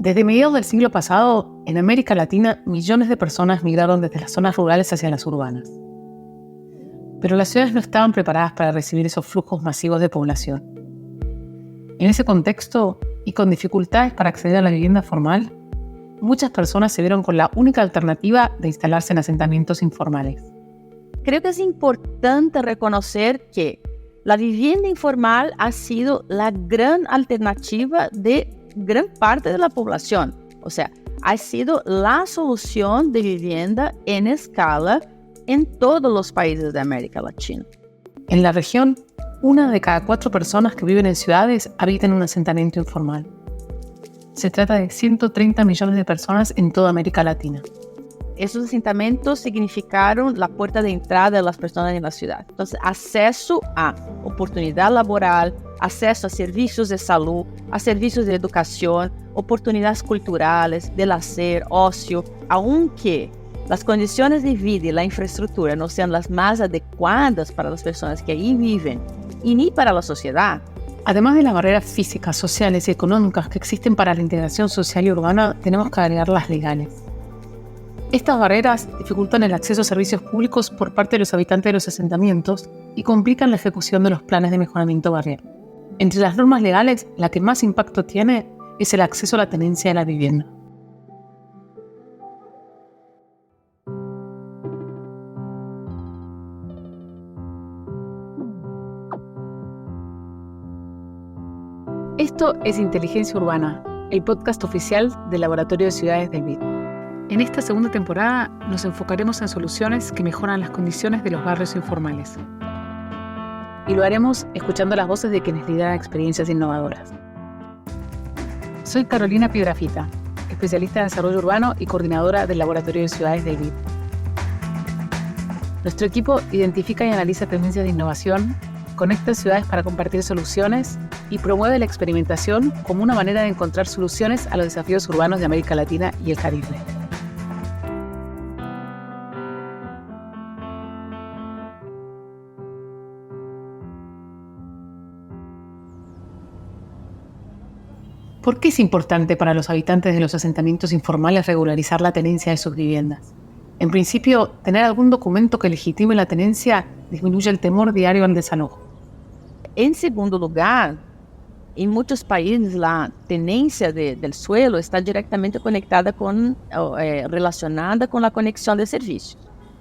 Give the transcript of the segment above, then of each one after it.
Desde mediados del siglo pasado, en América Latina, millones de personas migraron desde las zonas rurales hacia las urbanas. Pero las ciudades no estaban preparadas para recibir esos flujos masivos de población. En ese contexto, y con dificultades para acceder a la vivienda formal, muchas personas se vieron con la única alternativa de instalarse en asentamientos informales. Creo que es importante reconocer que la vivienda informal ha sido la gran alternativa de gran parte de la población. O sea, ha sido la solución de vivienda en escala en todos los países de América Latina. En la región, 1 de cada 4 personas que viven en ciudades habita en un asentamiento informal. Se trata de 130 millones de personas en toda América Latina. Esos asentamientos significaron la puerta de entrada de las personas en la ciudad. Entonces, acceso a oportunidad laboral, acceso a servicios de salud, a servicios de educación, oportunidades culturales, de lazer, ocio, aunque las condiciones de vida y la infraestructura no sean las más adecuadas para las personas que ahí viven y ni para la sociedad. Además de las barreras físicas, sociales y económicas que existen para la integración social y urbana, tenemos que agregar las legales. Estas barreras dificultan el acceso a servicios públicos por parte de los habitantes de los asentamientos y complican la ejecución de los planes de mejoramiento barrial. Entre las normas legales, la que más impacto tiene es el acceso a la tenencia de la vivienda. Esto es Inteligencia Urbana, el podcast oficial del Laboratorio de Ciudades del BID. En esta segunda temporada nos enfocaremos en soluciones que mejoran las condiciones de los barrios informales. Y lo haremos escuchando las voces de quienes lideran experiencias innovadoras. Soy Carolina Piedrafita, especialista en desarrollo urbano y coordinadora del Laboratorio de Ciudades del BID. Nuestro equipo identifica y analiza tendencias de innovación, conecta ciudades para compartir soluciones y promueve la experimentación como una manera de encontrar soluciones a los desafíos urbanos de América Latina y el Caribe. ¿Por qué es importante para los habitantes de los asentamientos informales regularizar la tenencia de sus viviendas? En principio, tener algún documento que legitime la tenencia disminuye el temor diario al desalojo. En segundo lugar, en muchos países la tenencia del suelo está directamente conectada relacionada con la conexión de servicios.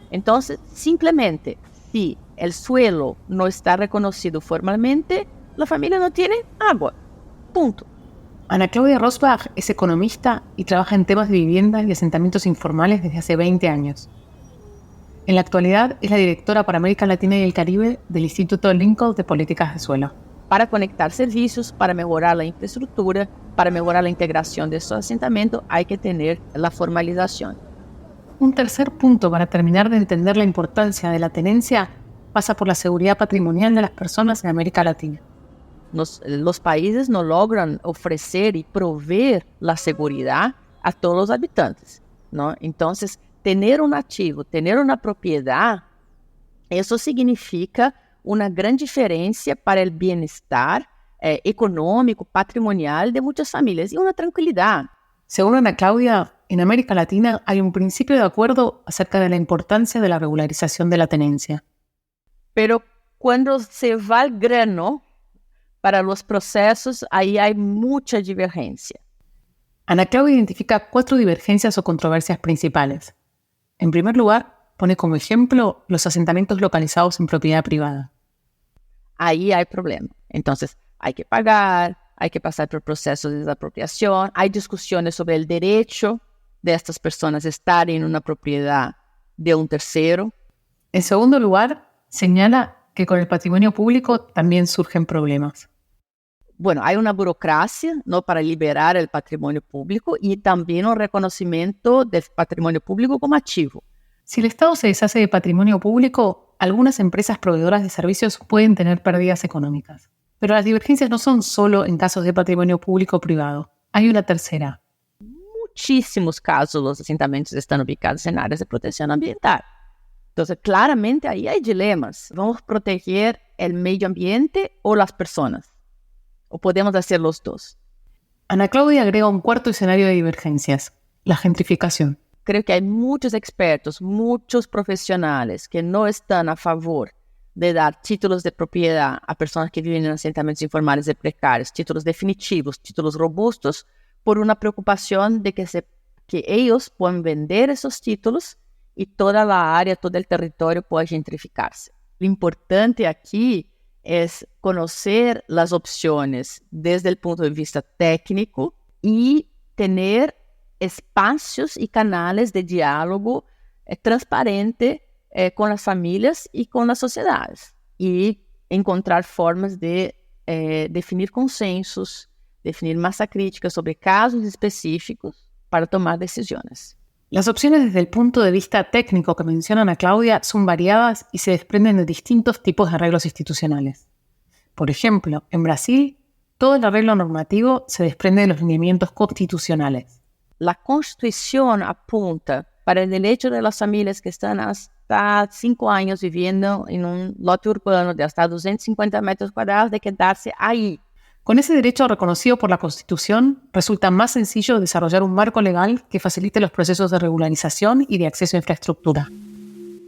Entonces, simplemente, si el suelo no está reconocido formalmente, la familia no tiene agua. Punto. Ana Claudia Rosbach es economista y trabaja en temas de vivienda y asentamientos informales desde hace 20 años. En la actualidad es la directora para América Latina y el Caribe del Instituto Lincoln de Políticas de Suelo. Para conectar servicios, para mejorar la infraestructura, para mejorar la integración de estos asentamientos, hay que tener la formalización. Un tercer punto para terminar de entender la importancia de la tenencia pasa por la seguridad patrimonial de las personas en América Latina. Los países no logran ofrecer y proveer la seguridad a todos los habitantes, ¿no? Entonces, tener un activo, tener una propiedad, eso significa una gran diferencia para el bienestar económico, patrimonial de muchas familias y una tranquilidad. Según Ana Claudia, en América Latina hay un principio de acuerdo acerca de la importancia de la regularización de la tenencia. Pero cuando se va al grano, para los procesos, ahí hay mucha divergencia. Ana Claudia identifica 4 divergencias o controversias principales. En primer lugar, pone como ejemplo los asentamientos localizados en propiedad privada. Ahí hay problema. Entonces, hay que pagar, hay que pasar por procesos de desapropiación, hay discusiones sobre el derecho de estas personas a estar en una propiedad de un tercero. En segundo lugar, señala que con el patrimonio público también surgen problemas. Bueno, hay una burocracia, ¿no?, para liberar el patrimonio público y también un reconocimiento del patrimonio público como activo. Si el Estado se deshace de patrimonio público, algunas empresas proveedoras de servicios pueden tener pérdidas económicas. Pero las divergencias no son solo en casos de patrimonio público o privado. Hay una tercera. Muchísimos casos los asentamientos están ubicados en áreas de protección ambiental. Entonces, claramente ahí hay dilemas. ¿Vamos a proteger el medio ambiente o las personas? ¿O podemos hacer los dos? Ana Claudia agrega un cuarto escenario de divergencias, la gentrificación. Creo que hay muchos expertos, muchos profesionales que no están a favor de dar títulos de propiedad a personas que viven en asentamientos informales y precarios, títulos definitivos, títulos robustos, por una preocupación de que ellos puedan vender esos títulos y toda la área, todo el territorio pueda gentrificarse. Lo importante aquí es conocer las opciones desde el punto de vista técnico y tener espacios y canales de diálogo transparente con las familias y con las sociedades, y encontrar formas de definir consensos, definir masa crítica sobre casos específicos para tomar decisiones. Las opciones desde el punto de vista técnico que menciona Ana Claudia son variadas y se desprenden de distintos tipos de arreglos institucionales. Por ejemplo, en Brasil, todo el arreglo normativo se desprende de los lineamientos constitucionales. La Constitución apunta para el derecho de las familias que están hasta 5 años viviendo en un lote urbano de hasta 250 metros cuadrados de quedarse ahí. Con ese derecho reconocido por la Constitución, resulta más sencillo desarrollar un marco legal que facilite los procesos de regularización y de acceso a infraestructura.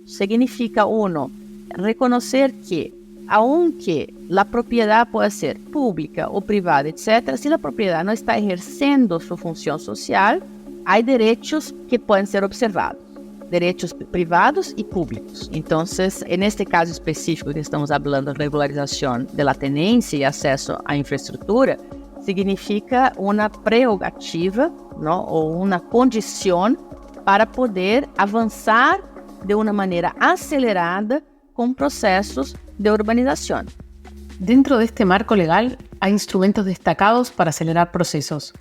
Significa, uno, reconocer que, aunque la propiedad pueda ser pública o privada, etc., si la propiedad no está ejerciendo su función social, hay derechos que pueden ser observados, derechos privados y públicos. Entonces, en este caso específico que estamos hablando de regularización de la tenencia y acceso a infraestructura, significa una prerrogativa, ¿no? O una condición para poder avanzar de una manera acelerada con procesos de urbanización. Dentro de este marco legal hay instrumentos destacados para acelerar procesos.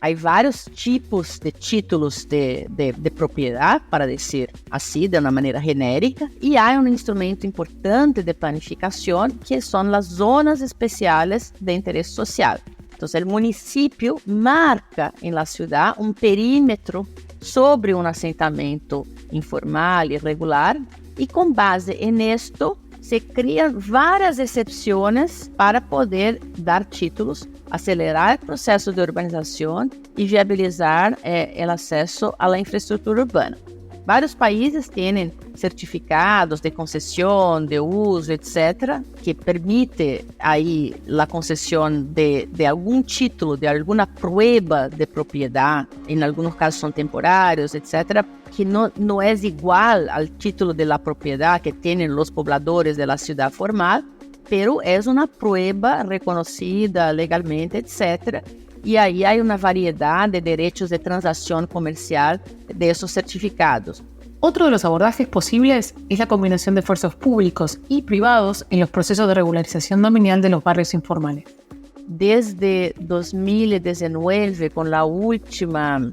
Hay varios tipos de títulos de propiedad, para decir así, de una manera genérica, y hay un instrumento importante de planificación que son las zonas especiales de interés social. Entonces, el municipio marca en la ciudad un perímetro sobre un asentamiento informal, irregular, y con base en esto se crean varias excepciones para poder dar títulos, acelerar el proceso de urbanización y viabilizar el acceso a la infraestructura urbana. Varios países tienen certificados de concesión, de uso, etc., que permite ahí la concesión de algún título, de alguna prueba de propiedad, en algunos casos son temporarios, etc., que no es igual al título de la propiedad que tienen los pobladores de la ciudad formal, pero es una prueba reconocida legalmente, etc., y ahí hay una variedad de derechos de transacción comercial de esos certificados. Otro de los abordajes posibles es la combinación de esfuerzos públicos y privados en los procesos de regularización dominial de los barrios informales. Desde 2019, con la última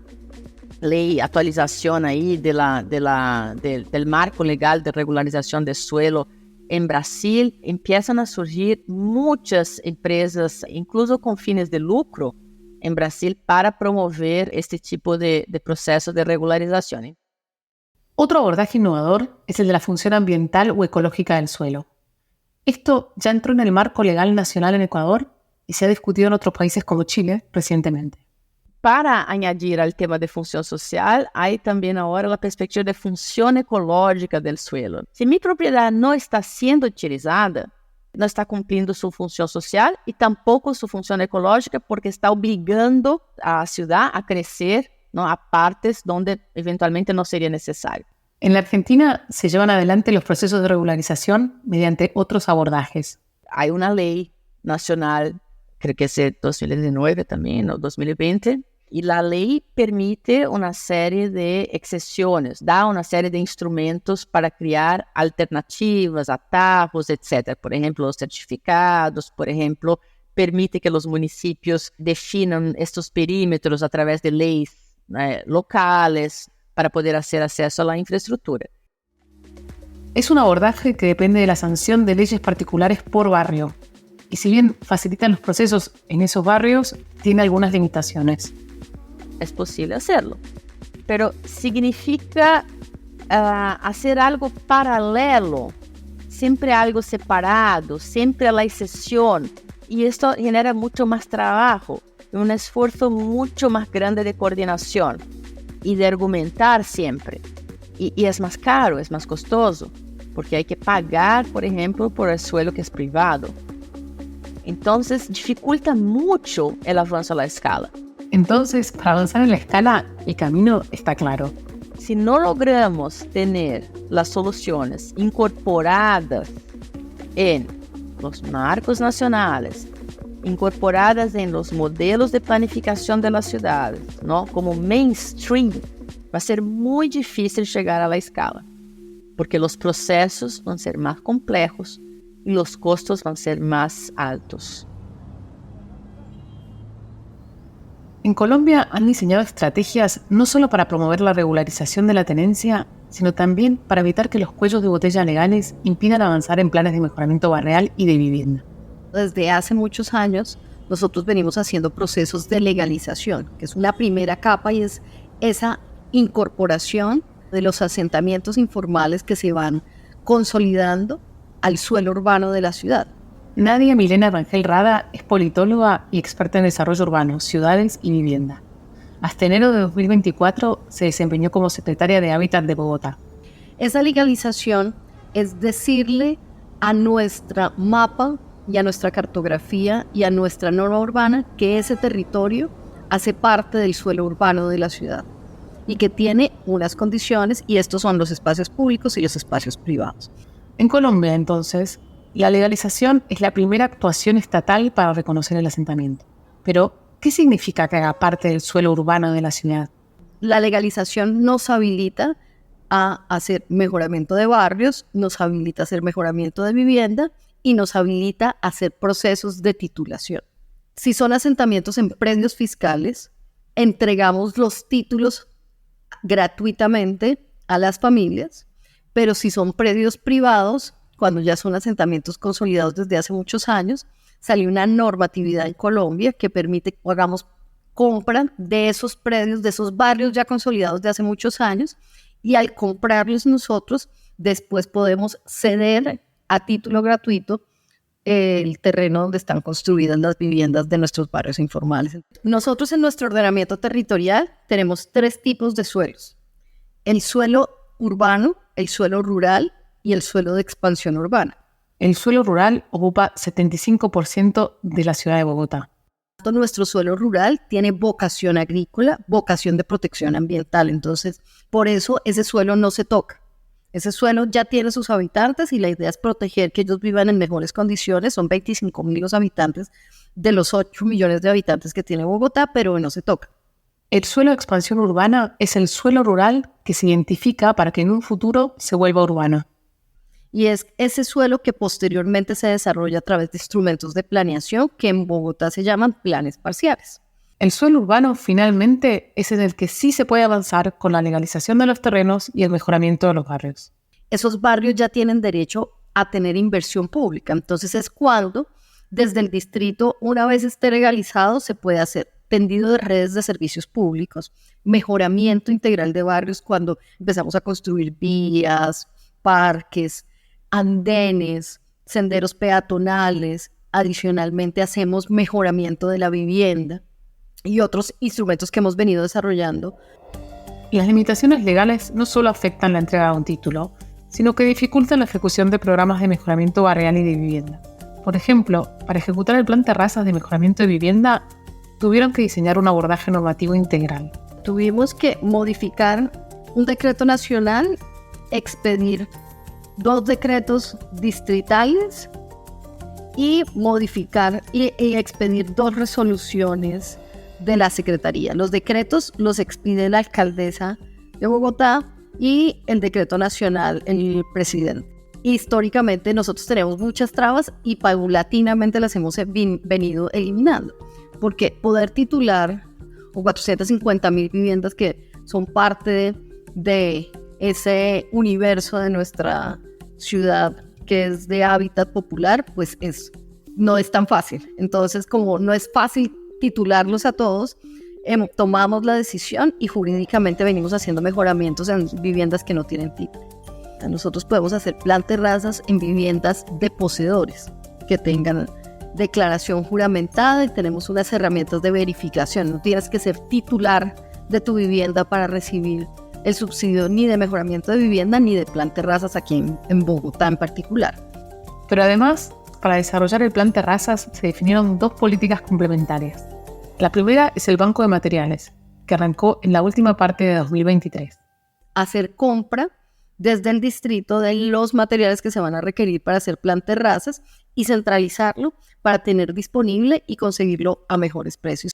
ley, actualización ahí del marco legal de regularización de suelo en Brasil, empiezan a surgir muchas empresas, incluso con fines de lucro, en Brasil para promover este tipo de proceso de regularización. Otro abordaje innovador es el de la función ambiental o ecológica del suelo. Esto ya entró en el marco legal nacional en Ecuador y se ha discutido en otros países como Chile recientemente. Para añadir al tema de función social, hay también ahora la perspectiva de función ecológica del suelo. Si mi propiedad no está siendo utilizada, no está cumpliendo su función social y tampoco su función ecológica, porque está obligando a la ciudad a crecer, ¿no?, a partes donde eventualmente no sería necesario. En la Argentina se llevan adelante los procesos de regularización mediante otros abordajes. Hay una ley nacional, creo que es de 2019 también, o 2020, y la ley permite una serie de excepciones, da una serie de instrumentos para crear alternativas, atajos, etc. Por ejemplo, los certificados, por ejemplo, permite que los municipios definan estos perímetros a través de leyes locales para poder hacer acceso a la infraestructura. Es un abordaje que depende de la sanción de leyes particulares por barrio, y si bien facilitan los procesos en esos barrios, tiene algunas limitaciones. Es posible hacerlo, pero significa hacer algo paralelo, siempre algo separado, siempre a la excepción, y esto genera mucho más trabajo. un esfuerzo mucho más grande de coordinación y de argumentar siempre. Y es más caro, es más costoso, porque hay que pagar, por ejemplo, por el suelo que es privado. Entonces, dificulta mucho el avance a la escala. Entonces, para avanzar en la escala, el camino está claro. Si no logramos tener las soluciones incorporadas en los marcos nacionales, incorporadas en los modelos de planificación de las ciudades, ¿no? Como mainstream, va a ser muy difícil llegar a la escala, porque los procesos van a ser más complejos y los costos van a ser más altos. En Colombia han diseñado estrategias no solo para promover la regularización de la tenencia, sino también para evitar que los cuellos de botella legales impidan avanzar en planes de mejoramiento barrial y de vivienda. Desde hace muchos años, nosotros venimos haciendo procesos de legalización, que es una primera capa y es esa incorporación de los asentamientos informales que se van consolidando al suelo urbano de la ciudad. Nadia Milena Rangel Rada es politóloga y experta en desarrollo urbano, ciudades y vivienda. Hasta enero de 2024 se desempeñó como secretaria de Hábitat de Bogotá. Esa legalización es decirle a nuestra mapa y a nuestra cartografía y a nuestra norma urbana que ese territorio hace parte del suelo urbano de la ciudad y que tiene unas condiciones, y estos son los espacios públicos y los espacios privados. En Colombia, entonces, la legalización es la primera actuación estatal para reconocer el asentamiento. Pero, ¿qué significa que haga parte del suelo urbano de la ciudad? La legalización nos habilita a hacer mejoramiento de barrios, nos habilita a hacer mejoramiento de vivienda y nos habilita a hacer procesos de titulación. Si son asentamientos en predios fiscales, entregamos los títulos gratuitamente a las familias, pero si son predios privados, cuando ya son asentamientos consolidados desde hace muchos años, salió una normatividad en Colombia que permite que hagamos compra de esos predios, de esos barrios ya consolidados de hace muchos años, y al comprarlos nosotros, después podemos ceder a título gratuito el terreno donde están construidas las viviendas de nuestros barrios informales. Nosotros en nuestro ordenamiento territorial tenemos 3 tipos de suelos: el suelo urbano, el suelo rural y el suelo de expansión urbana. El suelo rural ocupa 75% de la ciudad de Bogotá. Nuestro suelo rural tiene vocación agrícola, vocación de protección ambiental, entonces por eso ese suelo no se toca. Ese suelo ya tiene sus habitantes y la idea es proteger que ellos vivan en mejores condiciones. Son 25,000 los habitantes de los 8 millones de habitantes que tiene Bogotá, pero no se toca. El suelo de expansión urbana es el suelo rural que se identifica para que en un futuro se vuelva urbano. Y es ese suelo que posteriormente se desarrolla a través de instrumentos de planeación que en Bogotá se llaman planes parciales. El suelo urbano, finalmente, es en el que sí se puede avanzar con la legalización de los terrenos y el mejoramiento de los barrios. Esos barrios ya tienen derecho a tener inversión pública. Entonces es cuando, desde el distrito, una vez esté legalizado, se puede hacer tendido de redes de servicios públicos, mejoramiento integral de barrios cuando empezamos a construir vías, parques, andenes, senderos peatonales. Adicionalmente hacemos mejoramiento de la vivienda y otros instrumentos que hemos venido desarrollando. Las limitaciones legales no solo afectan la entrega de un título, sino que dificultan la ejecución de programas de mejoramiento barrial y de vivienda. Por ejemplo, para ejecutar el plan Terrazas de mejoramiento de vivienda, tuvieron que diseñar un abordaje normativo integral. Tuvimos que modificar un decreto nacional, expedir 2 decretos distritales y modificar y expedir 2 resoluciones de la Secretaría. Los decretos los expide la alcaldesa de Bogotá y el decreto nacional el presidente. Históricamente nosotros tenemos muchas trabas y paulatinamente las hemos venido eliminando, porque poder titular 450,000 viviendas que son parte de ese universo de nuestra ciudad que es de hábitat popular, pues no es tan fácil. Entonces, como no es fácil titularlos a todos, tomamos la decisión y jurídicamente venimos haciendo mejoramientos en viviendas que no tienen título. Nosotros podemos hacer plan terrazas en viviendas de poseedores que tengan declaración juramentada y tenemos unas herramientas de verificación. No tienes que ser titular de tu vivienda para recibir el subsidio ni de mejoramiento de vivienda ni de plan terrazas aquí en Bogotá en particular. Pero además, para desarrollar el plan terrazas se definieron dos políticas complementarias. La primera es el Banco de Materiales, que arrancó en la última parte de 2023. Hacer compra desde el distrito de los materiales que se van a requerir para hacer plan terrazas y centralizarlo para tener disponible y conseguirlo a mejores precios.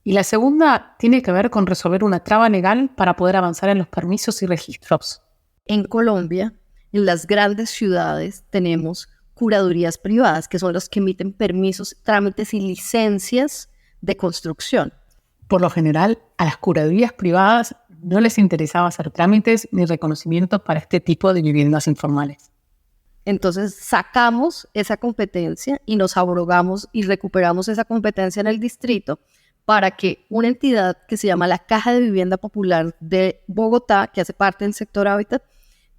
Y la segunda tiene que ver con resolver una traba legal para poder avanzar en los permisos y registros. En Colombia, en las grandes ciudades, tenemos curadurías privadas, que son los que emiten permisos, trámites y licencias de construcción. Por lo general, a las curadurías privadas no les interesaba hacer trámites ni reconocimientos para este tipo de viviendas informales. Entonces sacamos esa competencia y nos abrogamos y recuperamos esa competencia en el distrito para que una entidad que se llama la Caja de Vivienda Popular de Bogotá, que hace parte del sector hábitat,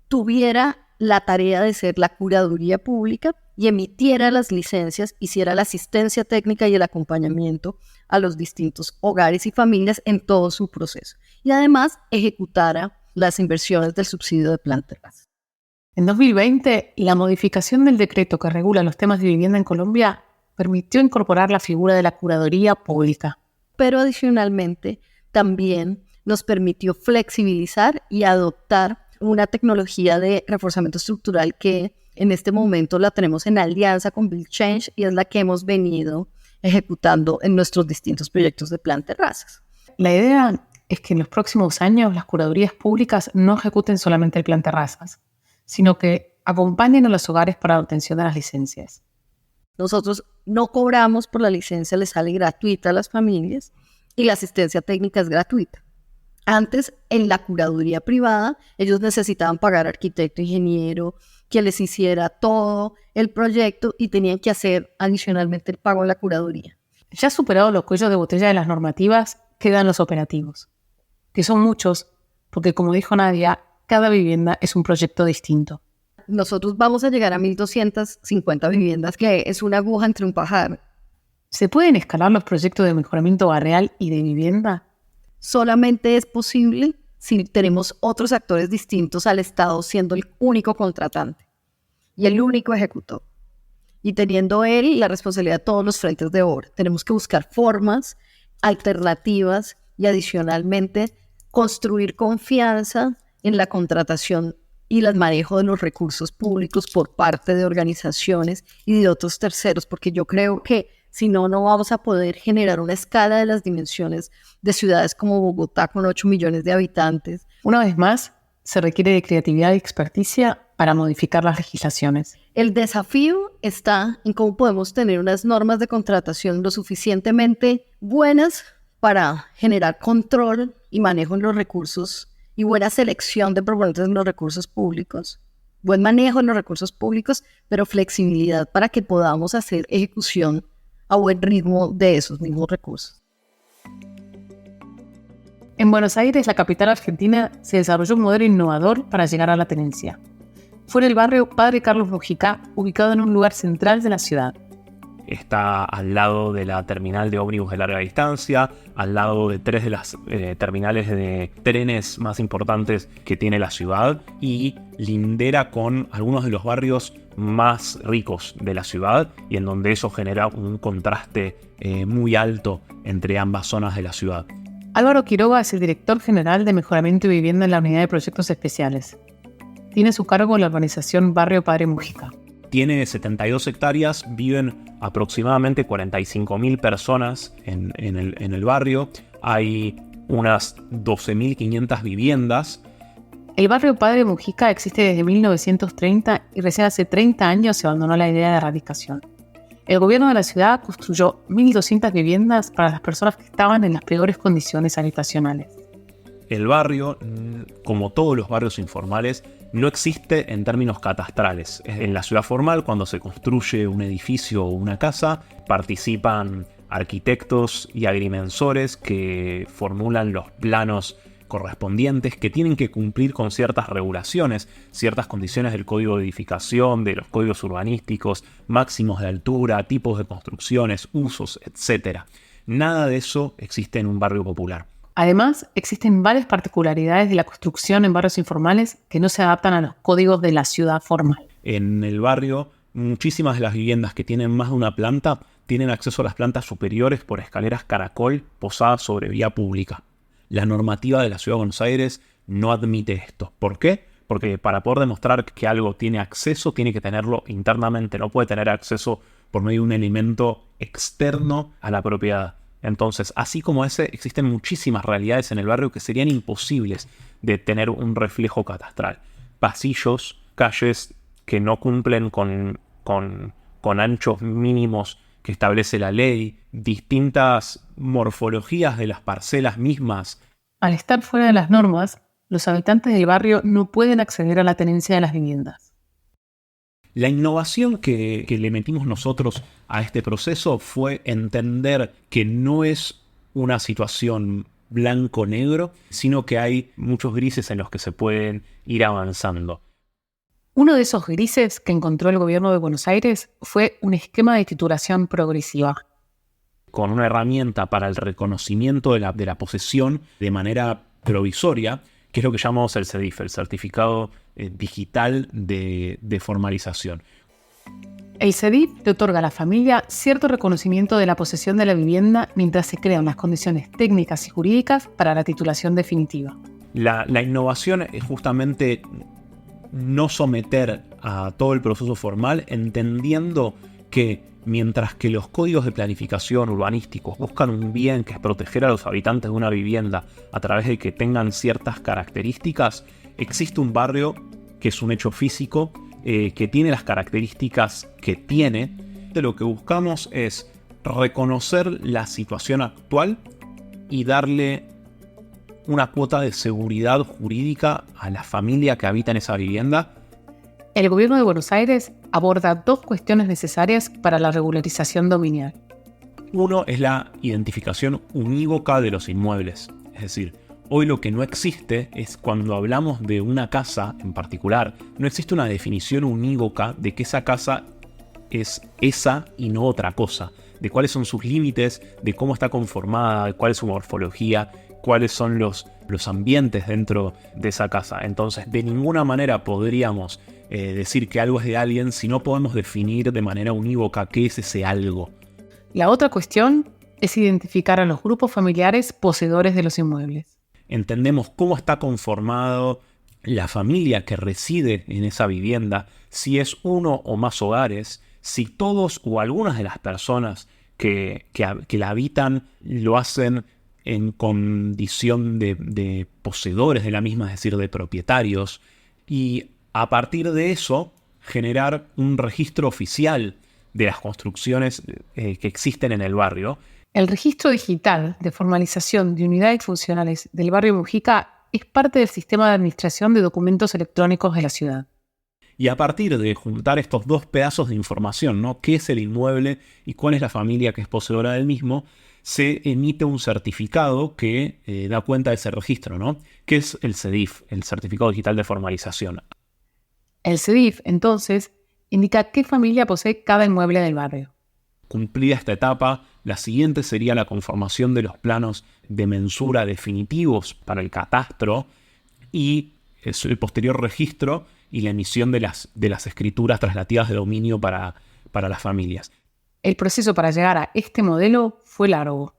tuviera la tarea de ser la curaduría pública y emitiera las licencias, hiciera la asistencia técnica y el acompañamiento a los distintos hogares y familias en todo su proceso. Y además ejecutara las inversiones del subsidio de plan terrazas. En 2020, la modificación del decreto que regula los temas de vivienda en Colombia permitió incorporar la figura de la curaduría pública. Pero adicionalmente también nos permitió flexibilizar y adoptar una tecnología de reforzamiento estructural que en este momento la tenemos en alianza con Build Change y es la que hemos venido ejecutando en nuestros distintos proyectos de plan terrazas. La idea es que en los próximos años las curadurías públicas no ejecuten solamente el plan terrazas, sino que acompañen a los hogares para la obtención de las licencias. Nosotros no cobramos por la licencia, le sale gratuita a las familias y la asistencia técnica es gratuita. Antes, en la curaduría privada, ellos necesitaban pagar arquitecto, ingeniero, que les hiciera todo el proyecto y tenían que hacer adicionalmente el pago en la curaduría. Ya superados los cuellos de botella de las normativas, quedan los operativos, que son muchos, porque como dijo Nadia, cada vivienda es un proyecto distinto. Nosotros vamos a llegar a 1.250 viviendas, que es una aguja entre un pajar. ¿Se pueden escalar los proyectos de mejoramiento barrial y de vivienda? Solamente es posible si tenemos otros actores distintos al Estado siendo el único contratante y el único ejecutor. Y teniendo él la responsabilidad de todos los frentes de obra. Tenemos que buscar formas alternativas y adicionalmente construir confianza en la contratación y el manejo de los recursos públicos por parte de organizaciones y de otros terceros, porque yo creo que si no, no vamos a poder generar una escala de las dimensiones de ciudades como Bogotá con 8 millones de habitantes. Una vez más, se requiere de creatividad y experticia para modificar las legislaciones. El desafío está en cómo podemos tener unas normas de contratación lo suficientemente buenas para generar control y manejo en los recursos y buena selección de proponentes en los recursos públicos, buen manejo en los recursos públicos, pero flexibilidad para que podamos hacer ejecución a buen ritmo de esos mismos recursos. En Buenos Aires, la capital argentina, se desarrolló un modelo innovador para llegar a la tenencia. Fue en el barrio Padre Carlos Mujica, ubicado en un lugar central de la ciudad. Está al lado de la terminal de ómnibus de larga distancia, al lado de 3 de las terminales de trenes más importantes que tiene la ciudad y lindera con algunos de los barrios más ricos de la ciudad y en donde eso genera un contraste muy alto entre ambas zonas de la ciudad. Álvaro Quiroga es el director general de Mejoramiento y Vivienda en la Unidad de Proyectos Especiales. Tiene a su cargo la urbanización Barrio Padre Mujica. Tiene 72 hectáreas, viven aproximadamente 45.000 personas en el barrio. Hay unas 12.500 viviendas. El barrio Padre Mujica existe desde 1930 y recién hace 30 años se abandonó la idea de erradicación. El gobierno de la ciudad construyó 1.200 viviendas para las personas que estaban en las peores condiciones habitacionales. El barrio, como todos los barrios informales, no existe en términos catastrales. En la ciudad formal, cuando se construye un edificio o una casa, participan arquitectos y agrimensores que formulan los planos correspondientes que tienen que cumplir con ciertas regulaciones, ciertas condiciones del código de edificación, de los códigos urbanísticos, máximos de altura, tipos de construcciones, usos, etc. Nada de eso existe en un barrio popular. Además, existen varias particularidades de la construcción en barrios informales que no se adaptan a los códigos de la ciudad formal. En el barrio, muchísimas de las viviendas que tienen más de una planta tienen acceso a las plantas superiores por escaleras caracol posadas sobre vía pública. La normativa de la Ciudad de Buenos Aires no admite esto. ¿Por qué? Porque para poder demostrar que algo tiene acceso, tiene que tenerlo internamente. No puede tener acceso por medio de un elemento externo a la propiedad. Entonces, así como ese, existen muchísimas realidades en el barrio que serían imposibles de tener un reflejo catastral. Pasillos, calles que no cumplen con anchos mínimos que establece la ley, distintas morfologías de las parcelas mismas. Al estar fuera de las normas, los habitantes del barrio no pueden acceder a la tenencia de las viviendas. La innovación que le metimos nosotros a este proceso fue entender que no es una situación blanco-negro, sino que hay muchos grises en los que se pueden ir avanzando. Uno de esos grises que encontró el gobierno de Buenos Aires fue un esquema de titulación progresiva. Con una herramienta para el reconocimiento de la posesión de manera provisoria, que es lo que llamamos el CEDIF, el Certificado Digital de Formalización. El CEDIF le otorga a la familia cierto reconocimiento de la posesión de la vivienda mientras se crean las condiciones técnicas y jurídicas para la titulación definitiva. La innovación es justamente no someter a todo el proceso formal, entendiendo que mientras que los códigos de planificación urbanísticos buscan un bien que es proteger a los habitantes de una vivienda a través de que tengan ciertas características, existe un barrio que es un hecho físico, que tiene las características que tiene. De lo que buscamos es reconocer la situación actual y darle una cuota de seguridad jurídica a la familia que habita en esa vivienda. El gobierno de Buenos Aires aborda dos cuestiones necesarias para la regularización dominial. Uno es la identificación unívoca de los inmuebles. Es decir, hoy lo que no existe es cuando hablamos de una casa en particular, no existe una definición unívoca de que esa casa es esa y no otra cosa, de cuáles son sus límites, de cómo está conformada, de cuál es su morfología, cuáles son los ambientes dentro de esa casa. Entonces, de ninguna manera podríamos decir que algo es de alguien si no podemos definir de manera unívoca qué es ese algo. La otra cuestión es identificar a los grupos familiares poseedores de los inmuebles. Entendemos cómo está conformado la familia que reside en esa vivienda, si es uno o más hogares, si todos o algunas de las personas que la habitan lo hacen en condición de poseedores de la misma, es decir, de propietarios, y a partir de eso generar un registro oficial de las construcciones que existen en el barrio. El registro digital de formalización de unidades funcionales del barrio Mujica es parte del sistema de administración de documentos electrónicos de la ciudad. Y a partir de juntar estos dos pedazos de información, ¿no? ¿Qué es el inmueble y cuál es la familia que es poseedora del mismo? Se emite un certificado que da cuenta de ese registro, ¿no? Que es el CEDIF, el Certificado Digital de Formalización. El CEDIF, entonces, indica qué familia posee cada inmueble del barrio. Cumplida esta etapa, la siguiente sería la conformación de los planos de mensura definitivos para el catastro y el posterior registro y la emisión de las escrituras traslativas de dominio para las familias. El proceso para llegar a este modelo fue largo.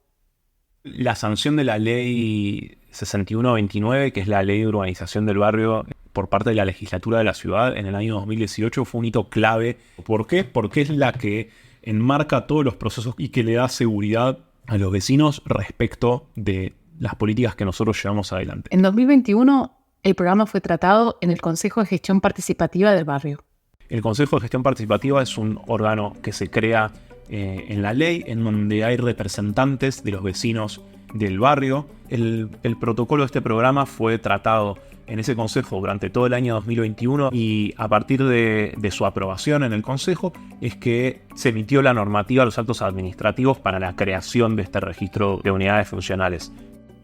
La sanción de la ley 6129, que es la ley de urbanización del barrio, por parte de la legislatura de la ciudad en el año 2018 fue un hito clave. ¿Por qué? Porque es la que enmarca todos los procesos y que le da seguridad a los vecinos respecto de las políticas que nosotros llevamos adelante. En 2021, el programa fue tratado en el Consejo de Gestión Participativa del barrio. El Consejo de Gestión Participativa es un órgano que se crea en la ley, en donde hay representantes de los vecinos del barrio. El protocolo de este programa fue tratado en ese consejo durante todo el año 2021 y a partir de su aprobación en el consejo es que se emitió la normativa de los actos administrativos para la creación de este registro de unidades funcionales.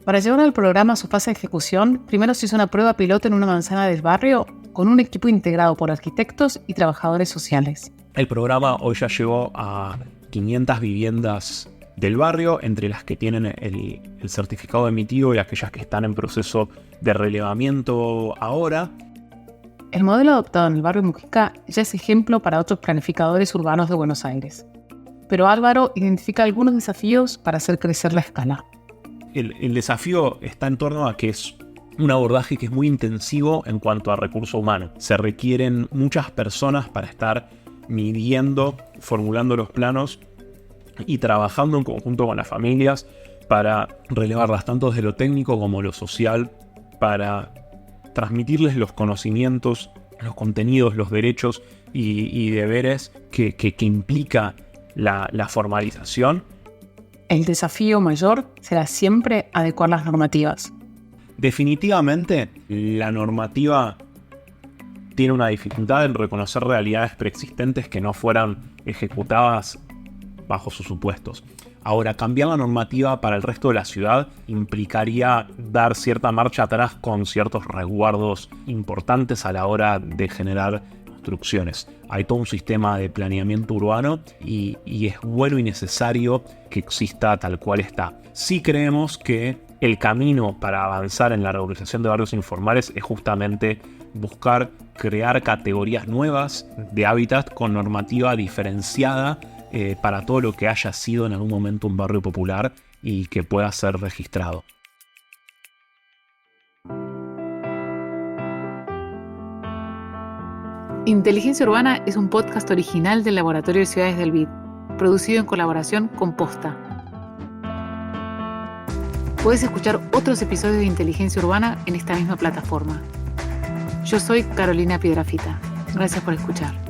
Para llevar al programa a su fase de ejecución, primero se hizo una prueba piloto en una manzana del barrio con un equipo integrado por arquitectos y trabajadores sociales. El programa hoy ya llegó a 500 viviendas del barrio, entre las que tienen el certificado emitido y aquellas que están en proceso de relevamiento ahora. El modelo adoptado en el barrio Mujica ya es ejemplo para otros planificadores urbanos de Buenos Aires. Pero Álvaro identifica algunos desafíos para hacer crecer la escala. El desafío está en torno a que es un abordaje que es muy intensivo en cuanto a recurso humano. Se requieren muchas personas para estar midiendo, formulando los planos y trabajando en conjunto con las familias para relevarlas tanto desde lo técnico como lo social, para transmitirles los conocimientos, los contenidos, los derechos y deberes que implica la formalización. El desafío mayor será siempre adecuar las normativas. Definitivamente, la normativa tiene una dificultad en reconocer realidades preexistentes que no fueran ejecutadas bajo sus supuestos. Ahora, cambiar la normativa para el resto de la ciudad implicaría dar cierta marcha atrás con ciertos resguardos importantes a la hora de generar construcciones. Hay todo un sistema de planeamiento urbano y es bueno y necesario que exista tal cual está. Sí creemos que el camino para avanzar en la regularización de barrios informales es justamente buscar crear categorías nuevas de hábitat con normativa diferenciada para todo lo que haya sido en algún momento un barrio popular y que pueda ser registrado. Inteligencia Urbana es un podcast original del Laboratorio de Ciudades del BID, producido en colaboración con Posta. Puedes escuchar otros episodios de Inteligencia Urbana en esta misma plataforma. Yo soy Carolina Piedrafita. Gracias por escuchar.